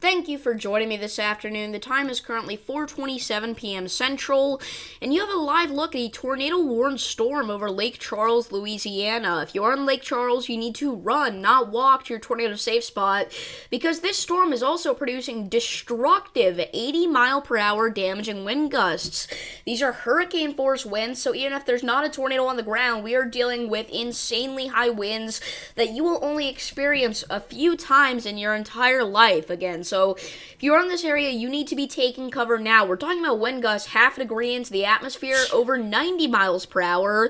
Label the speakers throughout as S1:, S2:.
S1: Thank you for joining me this afternoon. The time is currently 4:27 p.m. Central, and you have a live look at a tornado-warned storm over Lake Charles, Louisiana. If you are in Lake Charles, you need to run, not walk to your tornado safe spot, because this storm is also producing destructive 80-mile-per-hour damaging wind gusts. These are hurricane-force winds, so even if there's not a tornado on the ground, we are dealing with insanely high winds that you will only experience a few times in your entire life again. So if you're in this area, you need to be taking cover now. We're talking about wind gusts half a degree into the atmosphere, over 90 miles per hour,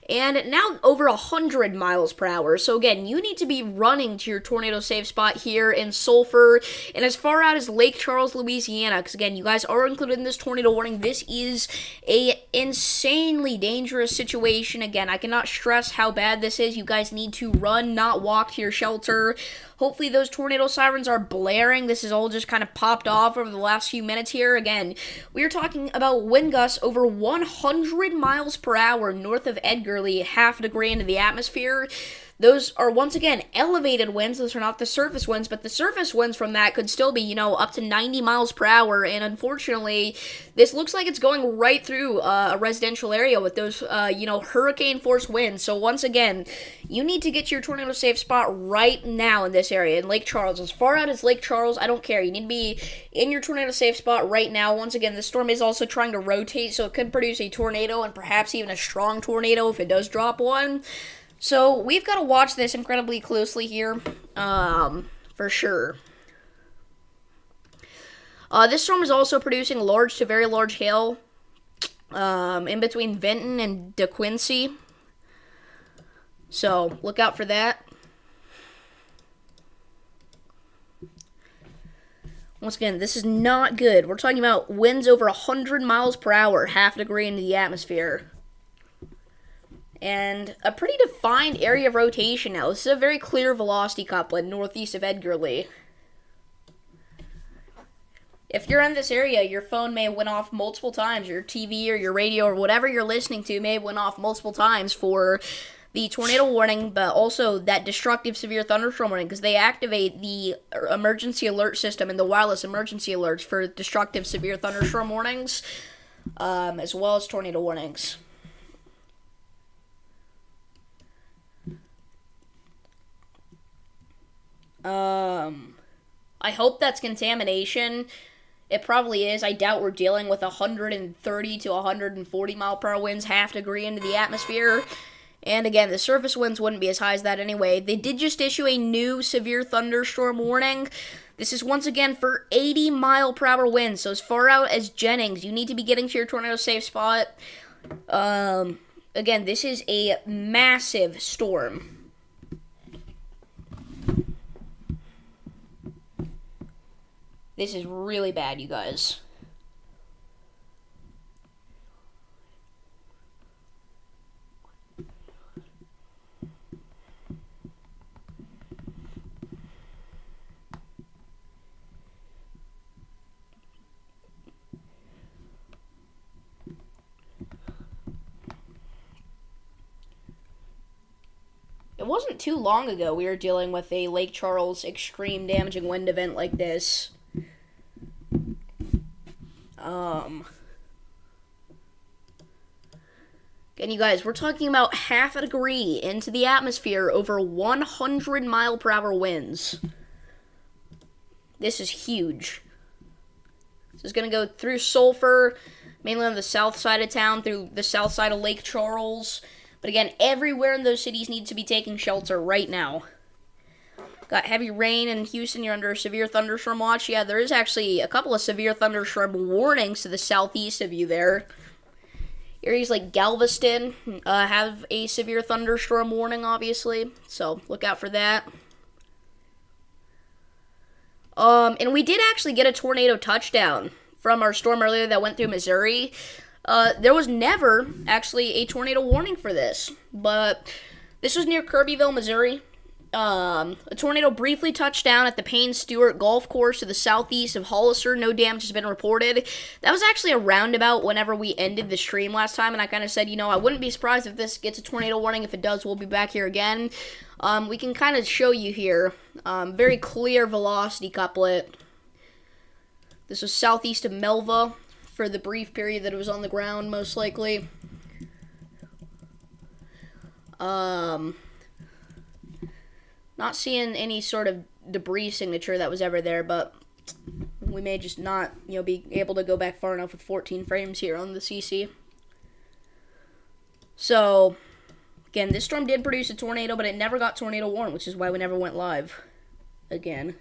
S1: and now over 100 miles per hour. So again, you need to be running to your tornado safe spot here in Sulphur and as far out as Lake Charles, Louisiana, because again, you guys are included in this tornado warning. This is a insanely dangerous situation. Again, I cannot stress how bad this is. You guys need to run, not walk to your shelter. Hopefully those tornado sirens are blaring. This is all just kind of popped off over the last few minutes here. Again, we are talking about wind gusts over 100 miles per hour north of Edgarly, half a degree into the atmosphere. Those are, once again, elevated winds. Those are not the surface winds, but the surface winds from that could still be, up to 90 miles per hour. And unfortunately, this looks like it's going right through a residential area with those, hurricane-force winds. So once again, you need to get to your tornado safe spot right now in this area, in Lake Charles. As far out as Lake Charles, I don't care. You need to be in your tornado safe spot right now. Once again, the storm is also trying to rotate, so it could produce a tornado and perhaps even a strong tornado if it does drop one. So we've got to watch this incredibly closely here, for sure. This storm is also producing large to very large hail in between Vinton and DeQuincy. So look out for that. Once again, this is not good. We're talking about winds over 100 miles per hour, half a degree into the atmosphere. And a pretty defined area of rotation now. This is a very clear velocity couplet northeast of Edgarly. If you're in this area, your phone may have went off multiple times. Your TV or your radio or whatever you're listening to may have went off multiple times for the tornado warning, but also that destructive severe thunderstorm warning, because they activate the emergency alert system and the wireless emergency alerts for destructive severe thunderstorm warnings, as well as tornado warnings. I hope that's contamination. It probably is. I doubt we're dealing with 130 to 140 mile per hour winds, half degree into the atmosphere. And again, the surface winds wouldn't be as high as that anyway. They did just issue a new severe thunderstorm warning. This is once again for 80 mile per hour winds. So as far out as Jennings, you need to be getting to your tornado safe spot. Again, this is a massive storm. This is really bad, you guys. It wasn't too long ago we were dealing with a Lake Charles extreme damaging wind event like this. Again, you guys, we're talking about half a degree into the atmosphere over 100 mile per hour winds. This is huge. This is going to go through Sulphur, mainly on the south side of town, through the south side of Lake Charles. But again, everywhere in those cities needs to be taking shelter right now. Got heavy rain in Houston. You're under a severe thunderstorm watch. Yeah, there is actually a couple of severe thunderstorm warnings to the southeast of you there. Areas like Galveston have a severe thunderstorm warning, obviously. So look out for that. And we did actually get a tornado touchdown from our storm earlier that went through Missouri. There was never actually a tornado warning for this, but this was near Kirbyville, Missouri. A tornado briefly touched down at the Payne Stewart Golf Course to the southeast of Hollister. No damage has been reported. That was actually a roundabout whenever we ended the stream last time, and I kind of said, I wouldn't be surprised if this gets a tornado warning. If it does, we'll be back here again. We can kind of show you here. Very clear velocity couplet. This was southeast of Melva for the brief period that it was on the ground, most likely. Not seeing any sort of debris signature that was ever there, but we may just not, be able to go back far enough with 14 frames here on the CC. So, again, this storm did produce a tornado, but it never got tornado warned, which is why we never went live again.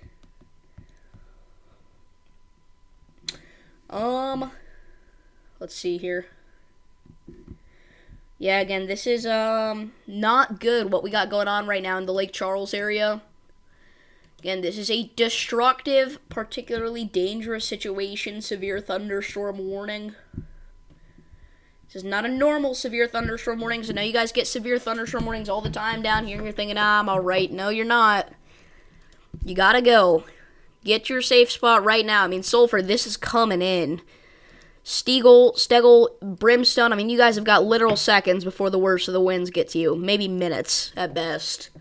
S1: Let's see here. Yeah, again, this is, not good what we got going on right now in the Lake Charles area. Again, this is a destructive, particularly dangerous situation, severe thunderstorm warning. This is not a normal severe thunderstorm warning, so now you guys get severe thunderstorm warnings all the time down here, and you're thinking, I'm alright. No, you're not. You gotta go. Get your safe spot right now. I mean, Sulphur, this is coming in. Stegel, Brimstone, I mean, you guys have got literal seconds before the worst of the winds get to you. Maybe minutes, at best.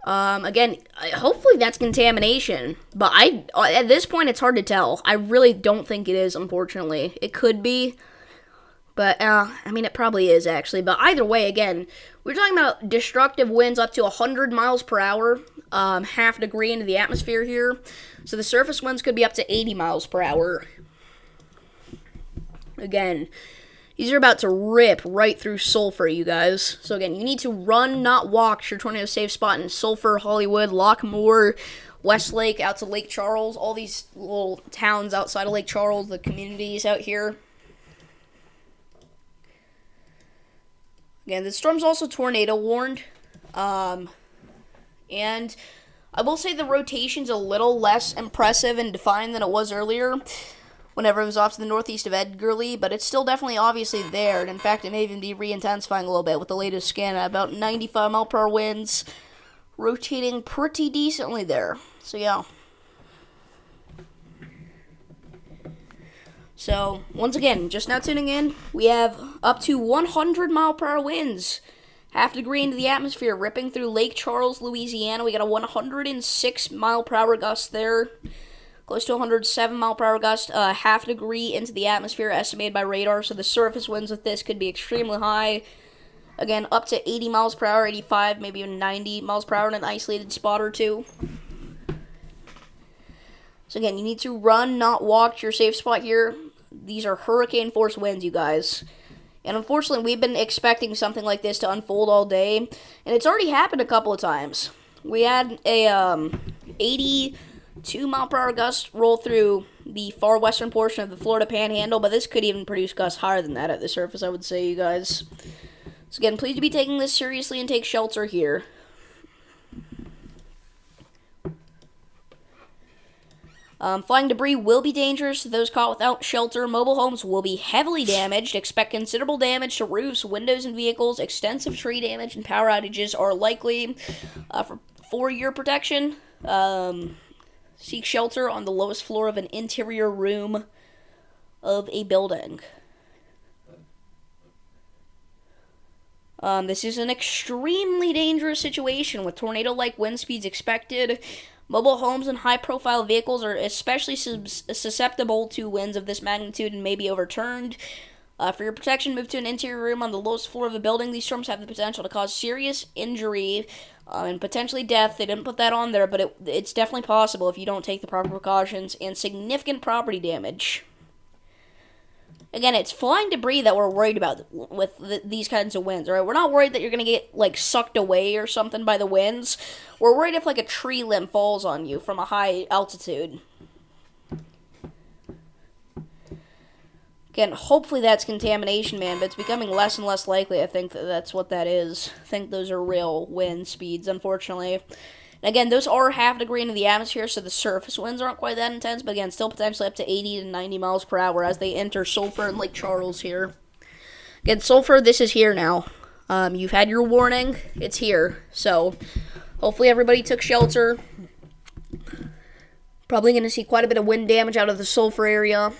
S1: Again, hopefully that's contamination. But at this point, it's hard to tell. I really don't think it is, unfortunately. It could be. But, I mean, it probably is, actually. But either way, again, we're talking about destructive winds up to 100 miles per hour, half degree into the atmosphere here. So the surface winds could be up to 80 miles per hour. Again, these are about to rip right through Sulphur, you guys. So again, you need to run, not walk, to your tornado safe spot in Sulphur, Hollywood, Lockmore, Westlake, out to Lake Charles, all these little towns outside of Lake Charles, the communities out here. Again, the storm's also tornado warned. And I will say the rotation's a little less impressive and defined than it was earlier, whenever it was off to the northeast of Edgarly, but it's still definitely obviously there, and in fact, it may even be re-intensifying a little bit with the latest scan at about 95 mile per hour winds, rotating pretty decently there. So, yeah. So, once again, just now tuning in, we have up to 100 mile per hour winds, half degree into the atmosphere, ripping through Lake Charles, Louisiana. We got a 106 mile per hour gust there. Close to 107 mile per hour gust, half degree into the atmosphere, estimated by radar. So the surface winds with this could be extremely high. Again, up to 80 miles per hour, 85, maybe even 90 miles per hour in an isolated spot or two. So again, you need to run, not walk, to your safe spot here. These are hurricane force winds, you guys. And unfortunately, we've been expecting something like this to unfold all day. And it's already happened a couple of times. We had a 82 mile per hour gust roll through the far western portion of the Florida Panhandle, but this could even produce gusts higher than that at the surface, I would say, you guys. So again, please be taking this seriously and take shelter here. Flying debris will be dangerous to those caught without shelter. Mobile homes will be heavily damaged. Expect considerable damage to roofs, windows, and vehicles. Extensive tree damage and power outages are likely. For your protection, seek shelter on the lowest floor of an interior room of a building. This is an extremely dangerous situation with tornado-like wind speeds expected. Mobile homes and high-profile vehicles are especially susceptible to winds of this magnitude and may be overturned. For your protection, move to an interior room on the lowest floor of a building. These storms have the potential to cause serious injury and potentially death. They didn't put that on there, but it's definitely possible if you don't take the proper precautions, and significant property damage. Again, it's flying debris that we're worried about with these kinds of winds, alright? We're not worried that you're going to get, sucked away or something by the winds. We're worried if, a tree limb falls on you from a high altitude. Again, hopefully that's contamination, man, but it's becoming less and less likely, I think, that's what that is. I think those are real wind speeds, unfortunately. And again, those are half degree into the atmosphere, so the surface winds aren't quite that intense, but again, still potentially up to 80 to 90 miles per hour as they enter Sulphur and Lake Charles here. Again, Sulphur, this is here now. You've had your warning. It's here. So, hopefully everybody took shelter. Probably going to see quite a bit of wind damage out of the Sulphur area,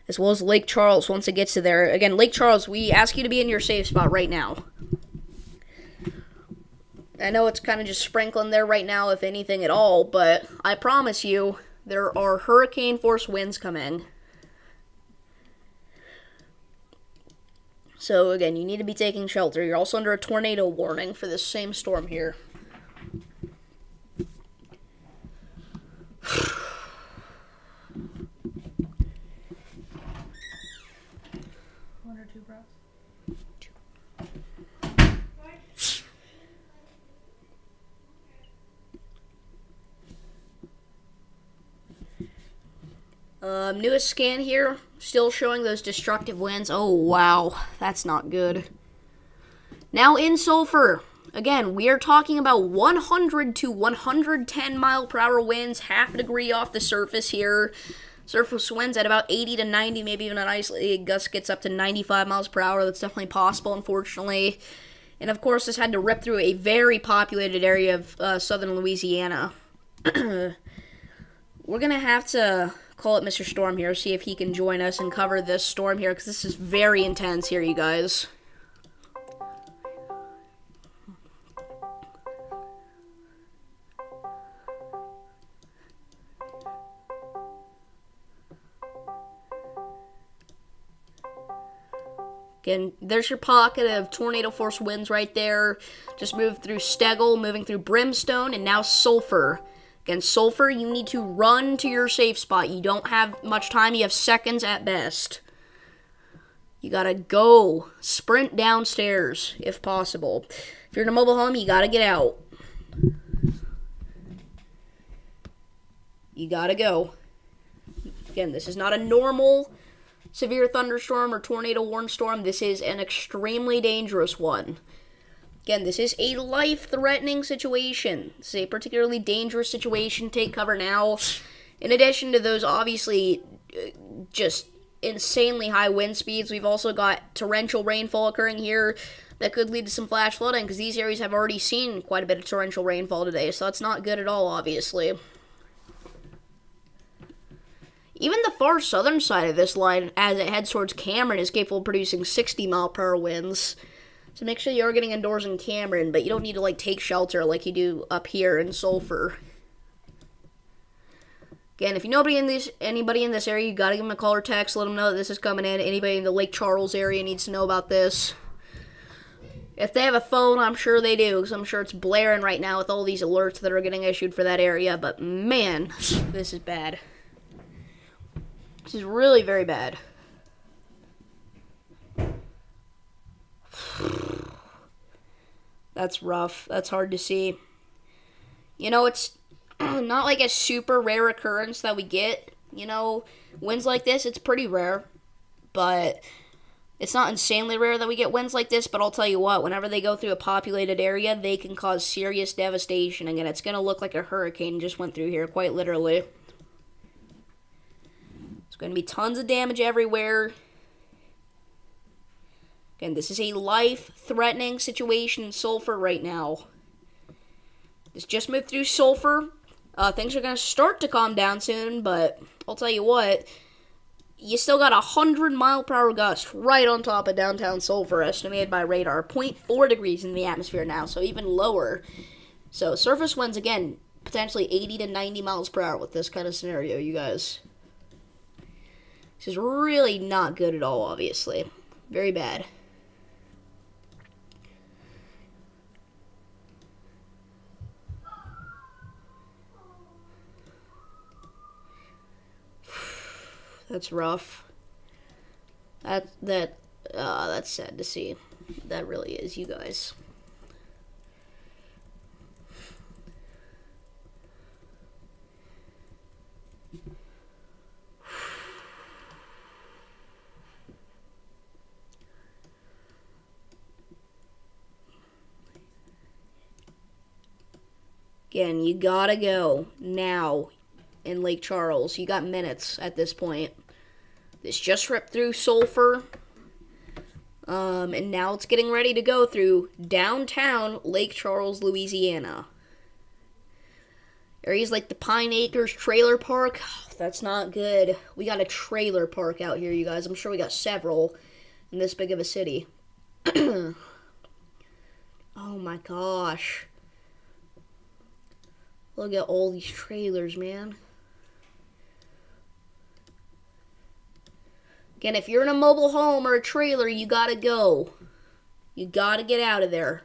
S1: as well as Lake Charles once it gets to there. Again, Lake Charles, we ask you to be in your safe spot right now. I know it's kind of just sprinkling there right now, if anything at all, but I promise you, there are hurricane force winds coming. So again, you need to be taking shelter. You're also under a tornado warning for this same storm here.
S2: One or two breaths.
S1: Newest scan here, still showing those destructive winds. Oh, wow. That's not good. Now in Sulphur. Again, we are talking about 100 to 110 mile per hour winds, half a degree off the surface here. Surface winds at about 80 to 90, maybe even an isolated gust gets up to 95 miles per hour. That's definitely possible, unfortunately. And of course, this had to rip through a very populated area of southern Louisiana. We're going to have to call up Mr. Storm here, see if he can join us and cover this storm here, because this is very intense here, you guys. Again, there's your pocket of tornado force winds right there. Just moved through Stegel, moving through Brimstone, and now Sulphur. Again, Sulphur, you need to run to your safe spot. You don't have much time. You have seconds at best. You gotta go. Sprint downstairs, if possible. If you're in a mobile home, you gotta get out. You gotta go. Again, this is not a normal severe thunderstorm or tornado warned storm. This is an extremely dangerous one. Again, this is a life-threatening situation. This is a particularly dangerous situation. Take cover now. In addition to those, obviously, just insanely high wind speeds, we've also got torrential rainfall occurring here that could lead to some flash flooding, because these areas have already seen quite a bit of torrential rainfall today, so that's not good at all, obviously. Even the far southern side of this line, as it heads towards Cameron, is capable of producing 60 mile per hour winds. So make sure you are getting indoors in Cameron, but you don't need to, take shelter like you do up here in Sulphur. Again, if you know anybody in this area, you gotta give them a call or text, let them know that this is coming in. Anybody in the Lake Charles area needs to know about this. If they have a phone, I'm sure they do, because I'm sure it's blaring right now with all these alerts that are getting issued for that area, but man, this is bad. This is really very bad. That's rough. That's hard to see. You know, it's not like a super rare occurrence that we get. You know, winds like this, it's pretty rare. But it's not insanely rare that we get winds like this. But I'll tell you what, whenever they go through a populated area, they can cause serious devastation. Again, it's going to look like a hurricane just went through here, quite literally. There's going to be tons of damage everywhere. Again, this is a life-threatening situation in Sulphur right now. This just moved through Sulphur. Things are going to start to calm down soon, but I'll tell you what, you still got 100 mile per hour gust right on top of downtown Sulphur, estimated by radar. 0.4 degrees in the atmosphere now, so even lower. So surface winds, again, potentially 80 to 90 miles per hour with this kind of scenario, you guys. This is really not good at all, obviously. Very bad. That's rough. That's sad to see. That really is, you guys. Again, you gotta go now in Lake Charles. You got minutes at this point. This just ripped through Sulphur. And now it's getting ready to go through downtown Lake Charles, Louisiana. Areas like the Pine Acres Trailer Park, that's not good. We got a trailer park out here, you guys. I'm sure we got several in this big of a city. Oh my gosh. Look at all these trailers, man. Again, if you're in a mobile home or a trailer, you gotta go. You gotta get out of there.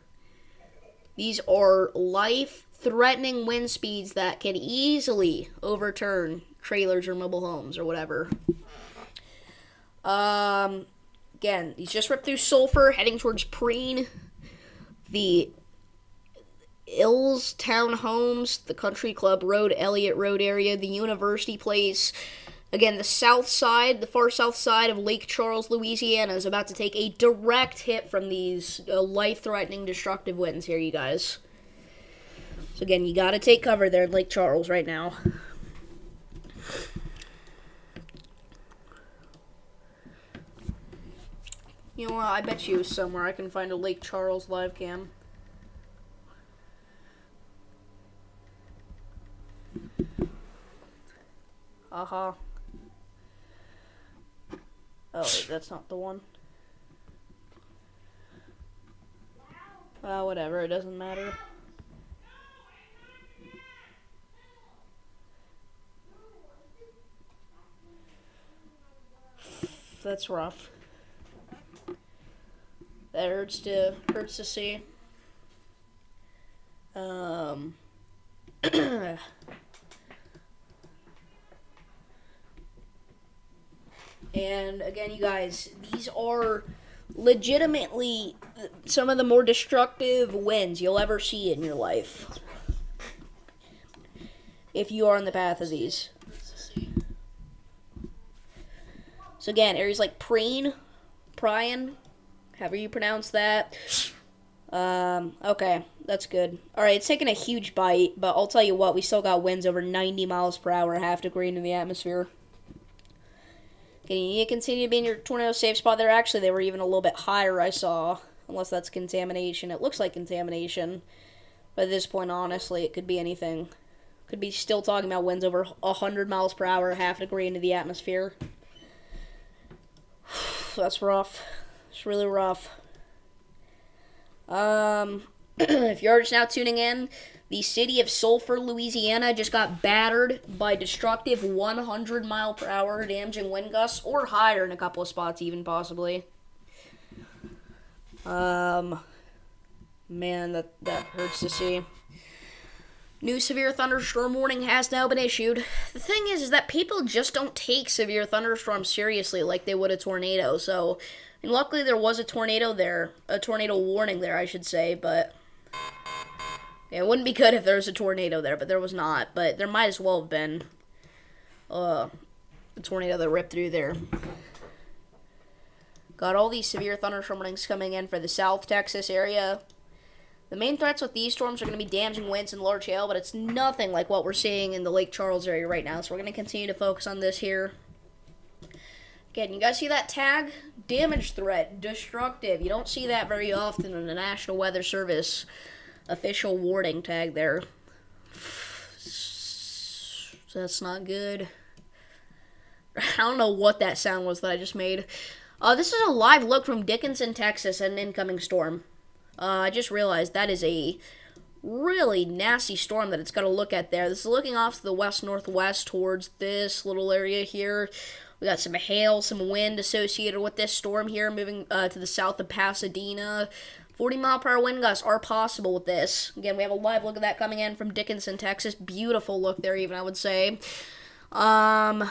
S1: These are life-threatening wind speeds that can easily overturn trailers or mobile homes or whatever. Again, he's just ripped through Sulphur, heading towards Preen. The Ills Town Homes, the Country Club Road, Elliott Road area, the University Place. Again, the south side, the far south side of Lake Charles, Louisiana is about to take a direct hit from these life-threatening, destructive winds here, you guys. So again, you gotta take cover there in Lake Charles right now. You know what, I bet you somewhere I can find a Lake Charles live cam. Uh-huh. Oh, wait, that's not the one. Whatever, it doesn't matter. That's rough. That hurts to see. And again, you guys, these are legitimately some of the more destructive winds you'll ever see in your life. If you are on the path of these. So again, areas like Preen, however you pronounce that. Okay, that's good. Alright, it's taking a huge bite, but I'll tell you what, we still got winds over 90 miles per hour, half degree into the atmosphere. Okay, you need to continue to be in your tornado safe spot there. Actually, they were even a little bit higher, I saw. Unless that's contamination. It looks like contamination. But at this point, honestly, it could be anything. Could be still talking about winds over 100 miles per hour, half degree into the atmosphere. That's rough. It's really rough. If you're just now tuning in, the city of Sulphur, Louisiana just got battered by destructive 100 mile per hour damaging wind gusts, or higher in a couple of spots even, possibly. Man, that hurts to see. New severe thunderstorm warning has now been issued. The thing is that people just don't take severe thunderstorms seriously like they would a tornado, so... And luckily there was a tornado there, a tornado warning there, I should say, but... Yeah, it wouldn't be good if there was a tornado there, but there was not. But there might as well have been a tornado that ripped through there. Got all these severe thunderstorm warnings coming in for the South Texas area. The main threats with these storms are going to be damaging winds and large hail, but it's nothing like what we're seeing in the Lake Charles area right now. So we're going to continue to focus on this here. Again, you guys see that tag? Damage threat, destructive. You don't see that very often in the National Weather Service official warning tag there. So that's not good. I don't know what that sound was that I just made. This is a live look from Dickinson, Texas, at an incoming storm. I just realized that is a really nasty storm that it's got to look at there. This is looking off to the west-northwest towards this little area here. We got some hail, some wind associated with this storm here, moving to the south of Pasadena. 40 mile per hour wind gusts are possible with this. Again, we have a live look at that coming in from Dickinson, Texas. Beautiful look there, even, I would say. Browser,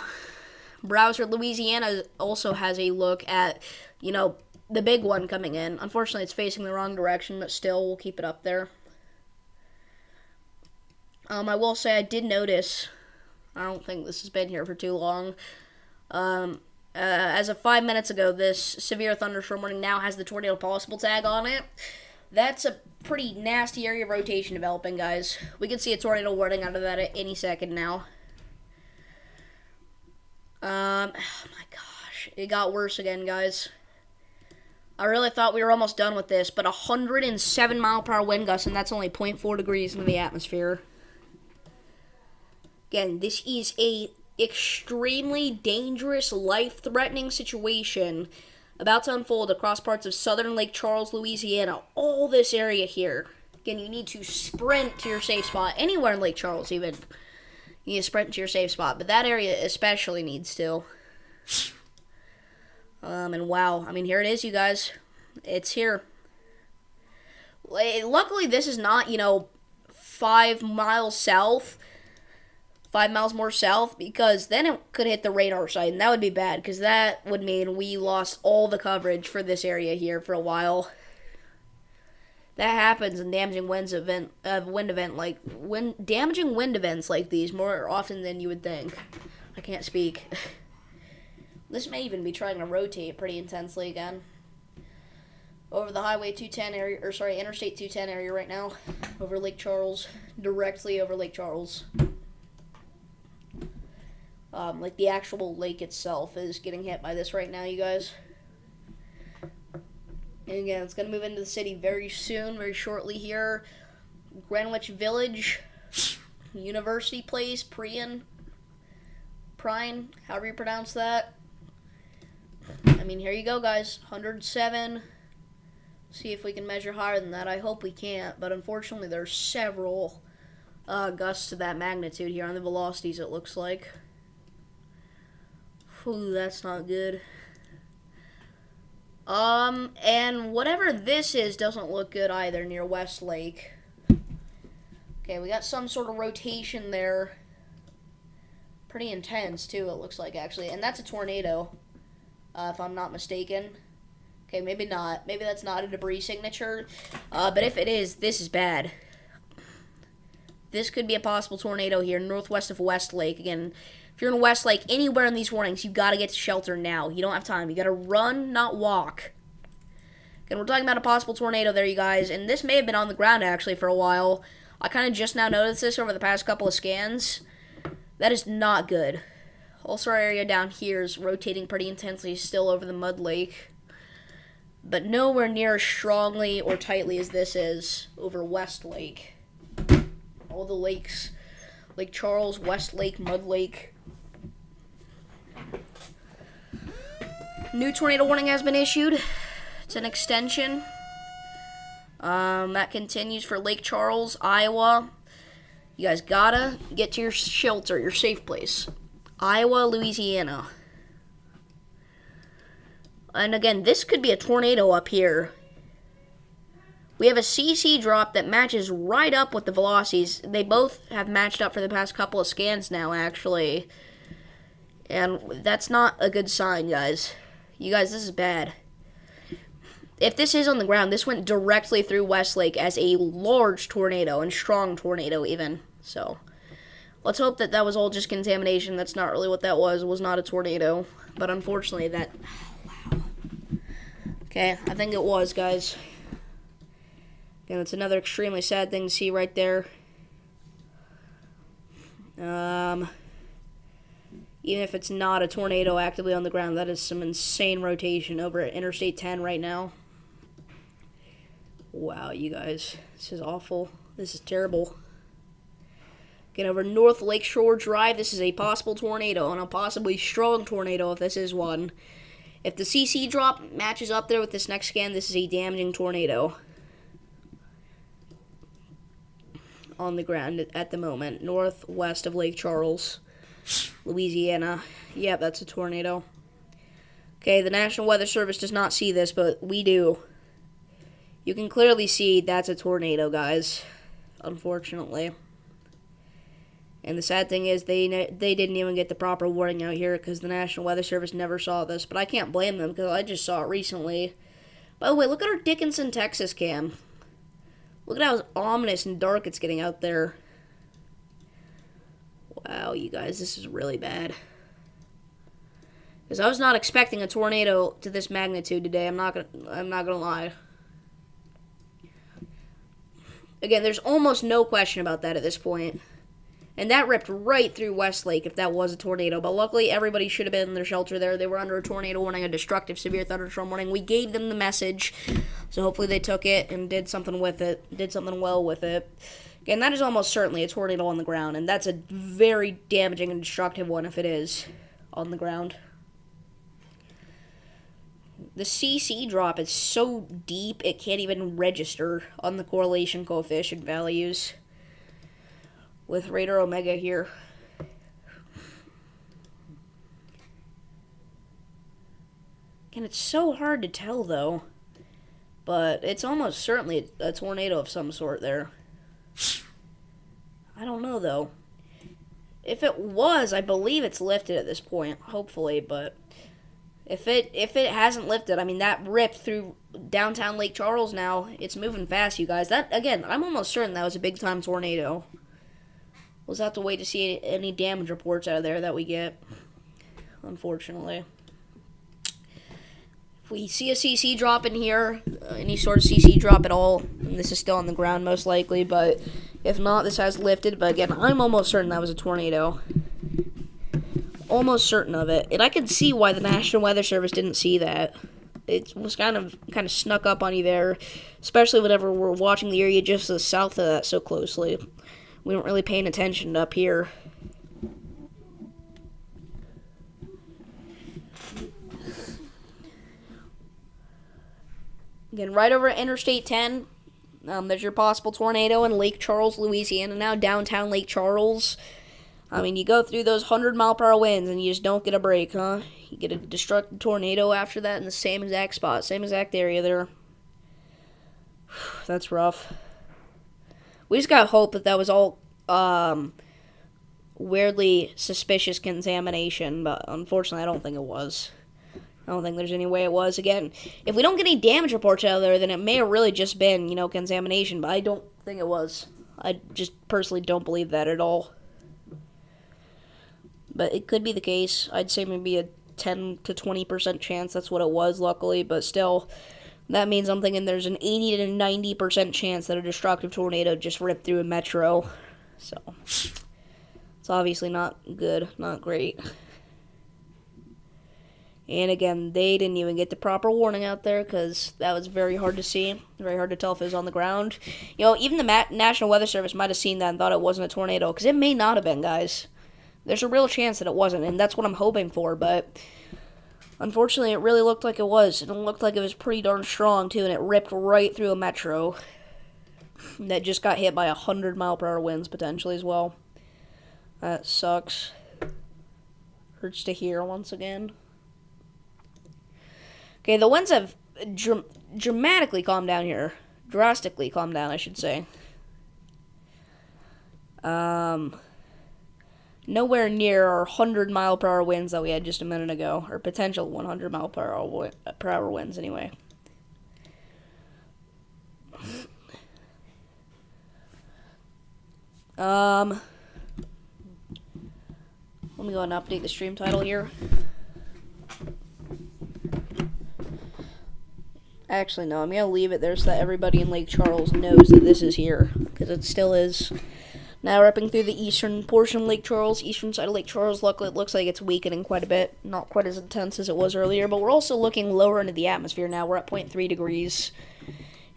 S1: Louisiana also has a look at, you know, the big one coming in. Unfortunately, it's facing the wrong direction, but still, we'll keep it up there. I will say I did notice, I don't think this has been here for too long, as of 5 minutes ago, this severe thunderstorm warning now has the tornado possible tag on it. That's a pretty nasty area of rotation developing, guys. We could see a tornado warning out of that at any second now. Oh my gosh. It got worse again, guys. I really thought we were almost done with this, but 107 mile per hour wind gusts, and that's only 0.4 degrees into the atmosphere. Again, this is a extremely dangerous, life-threatening situation about to unfold across parts of southern Lake Charles, Louisiana. All this area here. Again, you need to sprint to your safe spot. Anywhere in Lake Charles, even. You need to sprint to your safe spot. But that area especially needs to. And wow. I mean, here it is, you guys. It's here. Luckily, this is not, 5 miles south. 5 miles more south. Because then it could hit the radar site. And that would be bad. Because that would mean we lost all the coverage for this area here for a while. That happens in damaging wind events like these more often than you would think. I can't speak. This may even be trying to rotate pretty intensely again. Over the Highway 210 area, Interstate 210 area right now. Over Lake Charles. Directly over Lake Charles. Like the actual lake itself is getting hit by this right now, you guys. And again, it's going to move into the city very soon, very shortly here. Greenwich Village, University Place, Prine, however you pronounce that. I mean, here you go, guys. 107. See if we can measure higher than that. I hope we can't, but unfortunately there's several gusts of that magnitude here on the velocities, it looks like. Ooh, that's not good. And whatever this is doesn't look good either near Westlake. Okay, we got some sort of rotation there. Pretty intense, too, it looks like, actually. And that's a tornado, if I'm not mistaken. Okay, maybe not. Maybe that's not a debris signature. But if it is, this is bad. This could be a possible tornado here northwest of Westlake. Again, if you're in Westlake, anywhere in these warnings, you got to get to shelter now. You don't have time. You got to run, not walk. Again, we're talking about a possible tornado there, you guys. And this may have been on the ground, actually, for a while. I kind of just now noticed this over the past couple of scans. That is not good. Also, our area down here is rotating pretty intensely still over the Mud Lake. But nowhere near as strongly or tightly as this is over Westlake. All the lakes. Lake Charles, Westlake, Mud Lake. New tornado warning has been issued. It's an extension. That continues for Lake Charles, Iowa. You guys gotta get to your shelter, your safe place. Iowa, Louisiana. And again, this could be a tornado up here. We have a CC drop that matches right up with the velocities. They both have matched up for the past couple of scans now, actually. And that's not a good sign, guys. You guys, this is bad. If this is on the ground, this went directly through Westlake as a large tornado, and strong tornado even. So, let's hope that that was all just contamination. That's not really what that was. It was not a tornado. But unfortunately, that... wow. Okay, I think it was, guys. Again, it's another extremely sad thing to see right there. Even if it's not a tornado actively on the ground, that is some insane rotation over at Interstate 10 right now. Wow, you guys. This is awful. This is terrible. Again, over North Lakeshore Drive, this is a possible tornado, and a possibly strong tornado if this is one. If the CC drop matches up there with this next scan, this is a damaging tornado. On the ground at the moment, northwest of Lake Charles, Louisiana. Yeah, that's a tornado. Okay, the National Weather Service does not see this, but we do. You can clearly see that's a tornado, guys, unfortunately. And the sad thing is they didn't even get the proper warning out here because the National Weather Service never saw this. But I can't blame them because I just saw it recently. By the way, look at our Dickinson, Texas cam. Look at how ominous and dark it's getting out there. Wow, you guys, this is really bad. Because I was not expecting a tornado to this magnitude today. I'm not gonna lie. Again, there's almost no question about that at this point. And that ripped right through Westlake if that was a tornado. But luckily, everybody should have been in their shelter there. They were under a tornado warning, a destructive severe thunderstorm warning. We gave them the message. So hopefully they took it and did something with it. Did something well with it. Again, that is almost certainly a tornado on the ground. And that's a very damaging and destructive one if it is on the ground. The CC drop is so deep it can't even register on the correlation coefficient values with radar omega here. And it's so hard to tell though, but it's almost certainly a tornado of some sort there. I don't know though. If it was, I believe it's lifted at this point, hopefully, but if it hasn't lifted, I mean, that ripped through downtown Lake Charles now. It's moving fast, you guys. That, again, I'm almost certain that was a big-time tornado. We'll just have to wait to see any damage reports out of there that we get, unfortunately. If we see a CC drop in here, any sort of CC drop at all, and this is still on the ground most likely, but if not, this has lifted. But again, I'm almost certain that was a tornado. Almost certain of it. And I can see why the National Weather Service didn't see that. It was kind of snuck up on you there, especially whenever we're watching the area just to the south of that so closely. We weren't really paying attention up here. Again, right over at Interstate 10, there's your possible tornado in Lake Charles, Louisiana, now downtown Lake Charles. I mean, you go through those 100-mile-per-hour winds and you just don't get a break, huh? You get a destructive tornado after that in the same exact spot, same exact area there. That's rough. We just gotta hope that was all weirdly suspicious contamination, but unfortunately I don't think it was. I don't think there's any way it was. Again, if we don't get any damage reports out of there, then it may have really just been, contamination, but I don't think it was. I just personally don't believe that at all. But it could be the case. I'd say maybe a 10 to 20% chance that's what it was, luckily. But still, that means I'm thinking there's an 80 to 90% chance that a destructive tornado just ripped through a metro. So, it's obviously not good, not great. And again, they didn't even get the proper warning out there because that was very hard to see. Very hard to tell if it was on the ground. Even the National Weather Service might have seen that and thought it wasn't a tornado because it may not have been, guys. There's a real chance that it wasn't, and that's what I'm hoping for, but unfortunately it really looked like it was. It looked like it was pretty darn strong, too, and it ripped right through a metro that just got hit by 100-mile-per-hour winds, potentially, as well. That sucks. Hurts to hear once again. Okay, the winds have dramatically calmed down here. Drastically calmed down, I should say. Nowhere near our 100-mile-per-hour winds that we had just a minute ago, or potential 100-mile-per-hour winds, anyway. Let me go ahead and update the stream title here. Actually, no, I'm going to leave it there so that everybody in Lake Charles knows that this is here, because it still is. Now ripping through the eastern portion of Lake Charles, eastern side of Lake Charles. Luckily, it looks like it's weakening quite a bit. Not quite as intense as it was earlier, but we're also looking lower into the atmosphere now. We're at 0.3 degrees.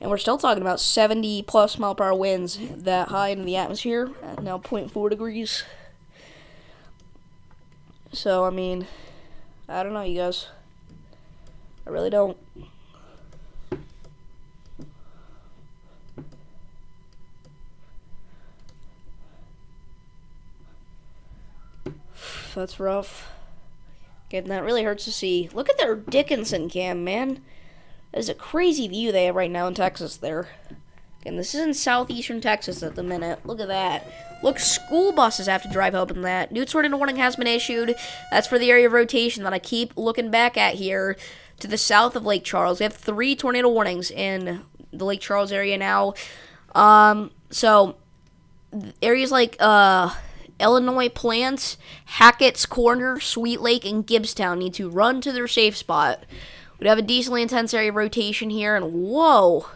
S1: And we're still talking about 70-plus mile-per-hour winds that high into the atmosphere, at now 0.4 degrees. So, I mean, I don't know, you guys. I really don't. That's rough. Again, that really hurts to see. Look at their Dickinson cam, man. That is a crazy view they have right now in Texas there. Again, this is in southeastern Texas at the minute. Look at that. Look, school buses have to drive up in that. New tornado warning has been issued. That's for the area of rotation that I keep looking back at here to the south of Lake Charles. We have 3 tornado warnings in the Lake Charles area now. So, areas like, Illinois Plants, Hackett's Corner, Sweet Lake, and Gibbstown need to run to their safe spot. We have a decently intense area of rotation here, and whoa!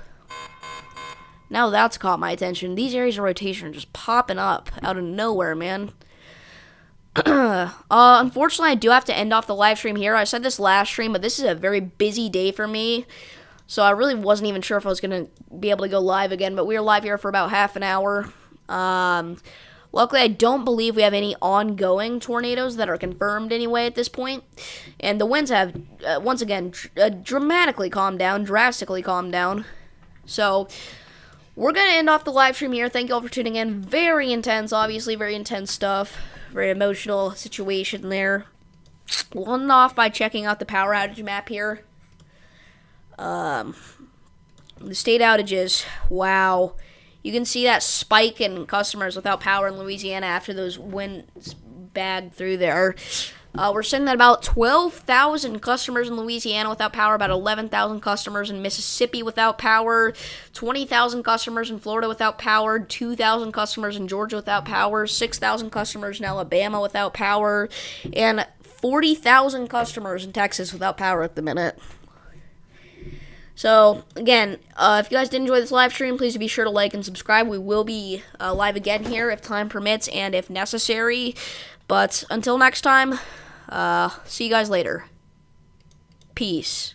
S1: Now that's caught my attention. These areas of rotation are just popping up out of nowhere, man. Unfortunately, I do have to end off the live stream here. I said this last stream, but this is a very busy day for me, so I really wasn't even sure if I was going to be able to go live again, but we were live here for about half an hour. Luckily, I don't believe we have any ongoing tornadoes that are confirmed anyway at this point. And the winds have, once again, drastically calmed down. So, we're going to end off the live stream here. Thank you all for tuning in. Very intense, obviously, very intense stuff. Very emotional situation there. We'll end off by checking out the power outage map here. The state outages, wow. You can see that spike in customers without power in Louisiana after those winds bagged through there. We're sitting at about 12,000 customers in Louisiana without power, about 11,000 customers in Mississippi without power, 20,000 customers in Florida without power, 2,000 customers in Georgia without power, 6,000 customers in Alabama without power, and 40,000 customers in Texas without power at the minute. So, again, if you guys did enjoy this live stream, please be sure to like and subscribe. We will be live again here if time permits and if necessary. But until next time, see you guys later. Peace.